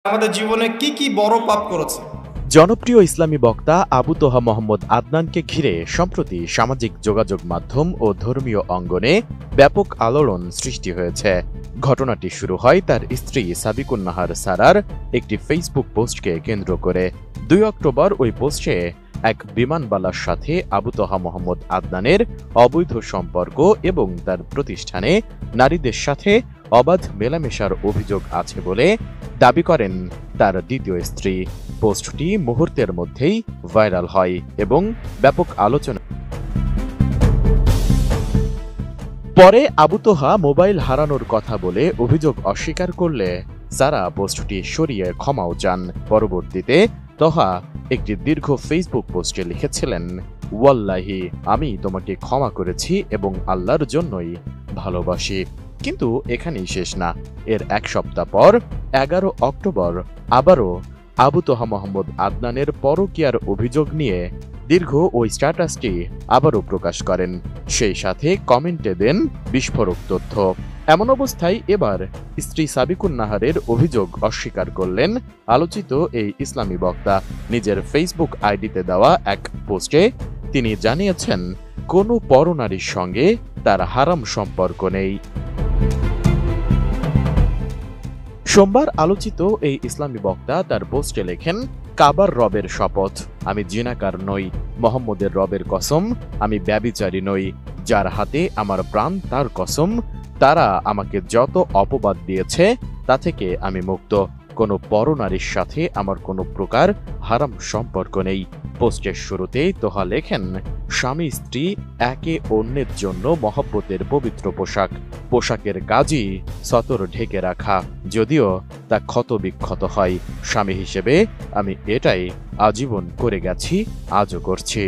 আমাদের জীবনে কি কি বড় পাপ করেছে। জনপ্রিয় ইসলামী বক্তা আবু তোহা মোহাম্মদ আদনানকে ঘিরে সম্প্রতি সামাজিক যোগাযোগ মাধ্যম ও ধর্মীয় অঙ্গনে ব্যাপক আলোড়ন সৃষ্টি হয়েছে। ঘটনাটি শুরু হয় তার স্ত্রী সাবিকুন নাহার সারার একটি ফেসবুক পোস্টকে কেন্দ্র করে। 2 অক্টোবর ওই পোস্টে এক বিমানবালার সাথে আবু তোহা মোহাম্মদ আদনানের অবৈধ সম্পর্ক এবং তার প্রতিষ্ঠানে নারীদের সাথে অবাধ মেলামেশার অভিযোগ আছে বলে দাবি করেন তার দ্বিতীয় স্ত্রী। পোস্টটি মুহূর্তের মধ্যেই ভাইরাল হয় এবং ব্যাপক আলোচনা। পরে আবু তোহা মোবাইল হারানোর কথা বলে অভিযোগ অস্বীকার করলে সারা পোস্টটি সরিয়ে ক্ষমাও চান। পরবর্তীতে তোহা একটি দীর্ঘ ফেসবুক পোস্টে লিখেছিলেন, ওয়াল্লাহি আমি তোমাকে ক্ষমা করেছি এবং আল্লাহর জন্যই ভালোবাসি। কিন্তু এখানেই শেষ না। এর 1 সপ্তাহ পর 11 অক্টোবর আবারও আবু তোহা মোহাম্মদ আদনানের পরকীয়ার অভিযোগ নিয়ে দীর্ঘ ওই স্ট্যাটাসটি আবারও প্রকাশ করেন। সেই সাথে কমেন্টে দেন বিস্ফোরক তথ্য। এমন অবস্থায় এবার স্ত্রী সাবিকুন নাহারের অভিযোগ অস্বীকার করলেন আলোচিত এই ইসলামী বক্তা। নিজের ফেসবুক আইডিতে দেওয়া এক পোস্টে তিনি জানিয়েছেন, কোনো পরনারীর সঙ্গে তার হারাম সম্পর্ক নেই। সোমবার আলোচিত এই ইসলামী বক্তা তার পোস্টে লেখেন, কাবার রবের শপথ, আমি জিনাকার নই। মোহাম্মদের রবের কসম, আমি ব্যভিচারী নই। যার হাতে আমার প্রাণ তার কসম, তারা আমাকে যত অপবাদ দিয়েছে তা থেকে আমি মুক্ত। কোনো পরনারীর সাথে আমার কোনো প্রকার হারাম সম্পর্ক নেই। পোস্টের শুরুতেই তোহা লেখেন, স্বামী স্ত্রী একে অন্যের জন্য মহব্বতের পবিত্র পোশাক। পোশাকের কাজই সতর ঢেকে রাখা, যদিও তা ক্ষত বিক্ষত হয়। স্বামী হিসেবে আমি এটাই আজীবন করে গেছি, আজও করছি।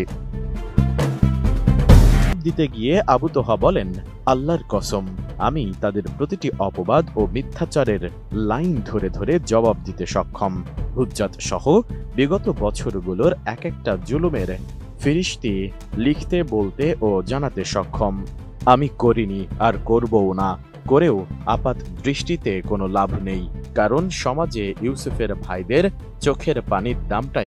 দিতে গিয়ে আবু তোহা বলেন, আল্লাহর কসম আমি তাদের প্রতিটি অপবাদ ও মিথ্যাচারের লাইন ধরে ধরে জবাব দিতে সক্ষম। হুজ্জাত সহ বিগত বছরগুলোর এক একটা জুলুমের ফিরিস্তি লিখতে, বলতে ও জানাতে সক্ষম। আমি করিনি আর করবও না। করেও আপাত দৃষ্টিতে কোনো লাভ নেই, কারণ সমাজে ইউসুফের ভাইদের চোখের পানির দামটা